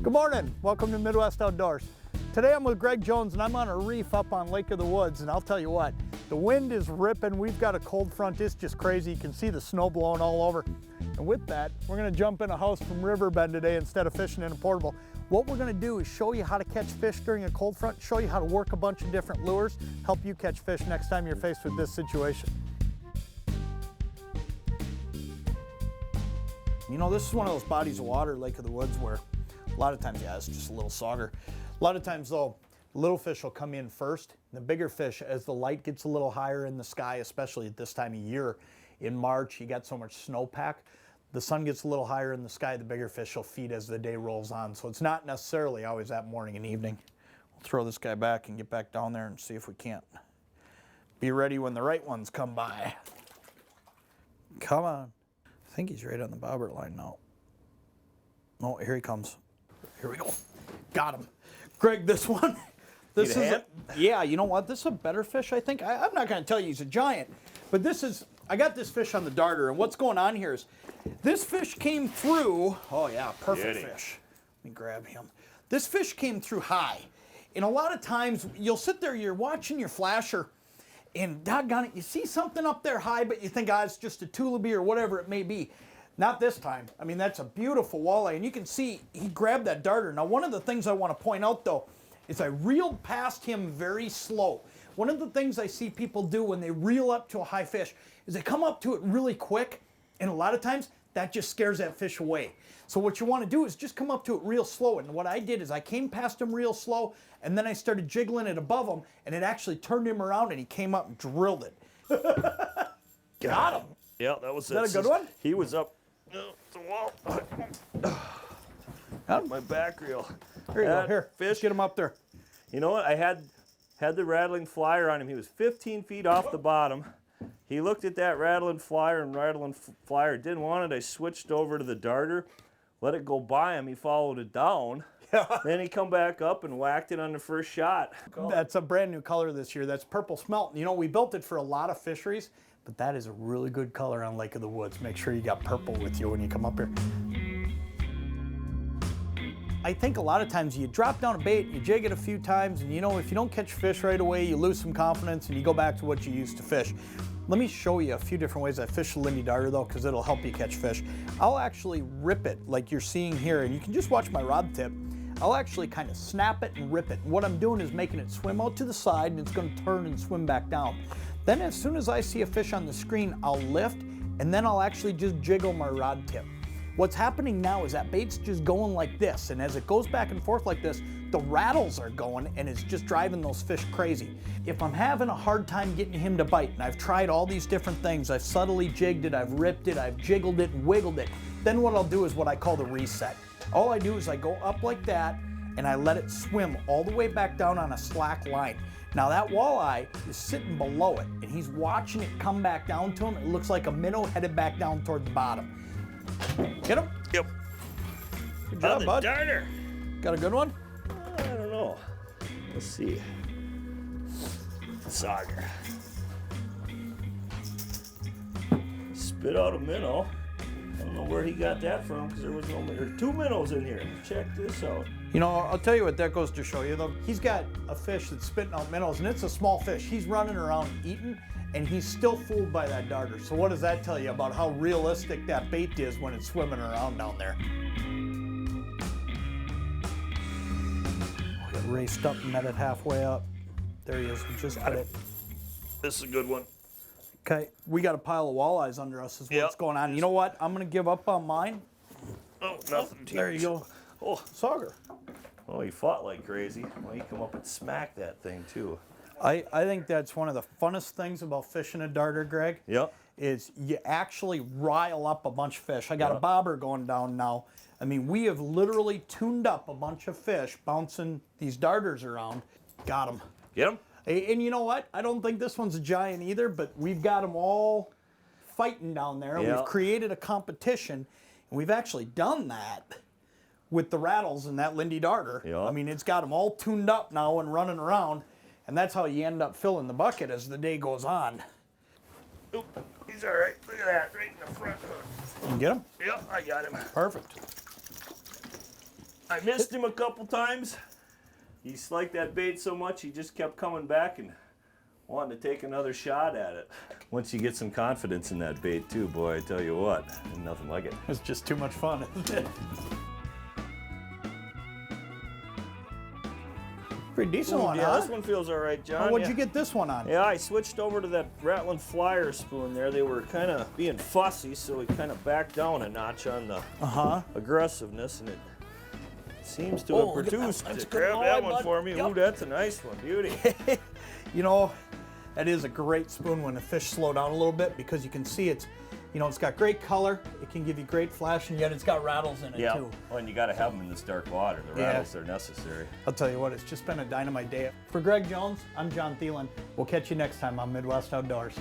Good morning, welcome to Midwest Outdoors. Today I'm with Greg Jones and I'm on a reef up on Lake of the Woods, and I'll tell you what, the wind is ripping, we've got a cold front, it's just crazy, you can see the snow blowing all over. And with that, we're gonna jump in a house from Riverbend today instead of fishing in a portable. What we're gonna do is show you how to catch fish during a cold front, show you how to work a bunch of different lures, help you catch fish next time you're faced with this situation. You know, this is one of those bodies of water, Lake of the Woods, where a lot of times, yeah, it's just a little sauger. A lot of times though, little fish will come in first. The bigger fish, as the light gets a little higher in the sky, especially at this time of year, in March, you got so much snowpack. The sun gets a little higher in the sky, the bigger fish will feed as the day rolls on. So it's not necessarily always that morning and evening. We'll throw this guy back and get back down there and see if we can't be ready when the right ones come by. Come on. I think he's right on the bobber line now. Oh, here he comes. Here we go. Got him. Greg, this one. This is yeah, you know what? This is a better fish, I think. I'm not going to tell you he's a giant, but this is, I got this fish on the darter, and what's going on here is this fish came through, oh yeah, perfect fish. Let me grab him. This fish came through high, and a lot of times you'll sit there, you're watching your flasher, and doggone it, you see something up there high, but you think, ah, it's just a tulipy or whatever it may be. Not this time. I mean, that's a beautiful walleye, and you can see he grabbed that darter. Now, one of the things I want to point out, though, is I reeled past him very slow. One of the things I see people do when they reel up to a high fish is they come up to it really quick, and a lot of times that just scares that fish away. So what you want to do is just come up to it real slow, and what I did is I came past him real slow, and then I started jiggling it above him, and it actually turned him around, and he came up and drilled it. Got him. Yeah, that was Is that a good one? He was up the wall. My back reel. Here you go. Here, fish. get him up there. You know what? I had the rattling flyer on him. He was 15 feet off the bottom. He looked at that rattling flyer, didn't want it. I switched over to the darter, let it go by him. He followed it down. Yeah. Then he come back up and whacked it on the first shot. That's a brand new color this year. That's purple smelt. You know, we built it for a lot of fisheries, but that is a really good color on Lake of the Woods. Make sure you got purple with you when you come up here. I think a lot of times you drop down a bait, you jig it a few times, and you know, if you don't catch fish right away, you lose some confidence and you go back to what you used to fish. Let me show you a few different ways I fish the Lindy darter though, because it'll help you catch fish. I'll actually rip it like you're seeing here, and you can just watch my rod tip. I'll actually kind of snap it and rip it. And what I'm doing is making it swim out to the side, and it's going to turn and swim back down. Then as soon as I see a fish on the screen, I'll lift, and then I'll actually just jiggle my rod tip. What's happening now is that bait's just going like this, and as it goes back and forth like this, the rattles are going, and it's just driving those fish crazy. If I'm having a hard time getting him to bite, and I've tried all these different things, I've subtly jigged it, I've ripped it, I've jiggled it and wiggled it, then what I'll do is what I call the reset. All I do is I go up like that, and I let it swim all the way back down on a slack line. Now that walleye is sitting below it, and he's watching it come back down to him. It looks like a minnow headed back down toward the bottom. Get him? Yep. Good job, bud. Darter. Got a good one? I don't know. Let's see. Sauger. Spit out a minnow. I don't know where he got that from, because there was two minnows in here. Check this out. You know, I'll tell you what that goes to show you though. He's got a fish that's spitting out minnows, and it's a small fish. He's running around eating, and he's still fooled by that darter. So what does that tell you about how realistic that bait is when it's swimming around down there? Got raced up and met it halfway up. There he is, we just got it. This is a good one. Okay, we got a pile of walleyes under us is what's going on. You know what? I'm gonna give up on mine. Oh, nothing. There you go. Oh, sauger. Oh, he fought like crazy. Well, he come up and smack that thing too. I think that's one of the funnest things about fishing a darter, Greg. Yep. Is you actually rile up a bunch of fish. I got a bobber going down now. I mean, we have literally tuned up a bunch of fish, bouncing these darters around. Got them. Get them? And you know what? I don't think this one's a giant either, but we've got them all fighting down there. Yeah. We've created a competition, and we've actually done that with the rattles and that Lindy darter. Yeah. I mean, it's got them all tuned up now and running around, and that's how you end up filling the bucket as the day goes on. Oop, he's all right. Look at that, right in the front. You can get him? Yep, I got him. Perfect. I missed him a couple times. He liked that bait so much, he just kept coming back and wanting to take another shot at it. Once you get some confidence in that bait too, boy, I tell you what, ain't nothing like it. It's just too much fun, isn't it? Pretty decent one, Yeah, huh? this one feels all right, John. Oh, what'd yeah. you get this one on? Yeah, I switched over to that rattling flyer spoon there. They were kind of being fussy, so we kind of backed down a notch on the aggressiveness, and it seems to have look at that. produced. That's a good Grab that walleye, one bud. for me. Yep. Ooh, that's a nice one. Beauty. You know, that is a great spoon when the fish slow down a little bit, because you can see it's, you know, it's got great color, it can give you great flash, and yet it's got rattles in it Yeah. too. Well, and you got to have them in this dark water. The Yeah. rattles are necessary. I'll tell you what, it's just been a dynamite day. For Greg Jones, I'm John Thelen. We'll catch you next time on Midwest Outdoors.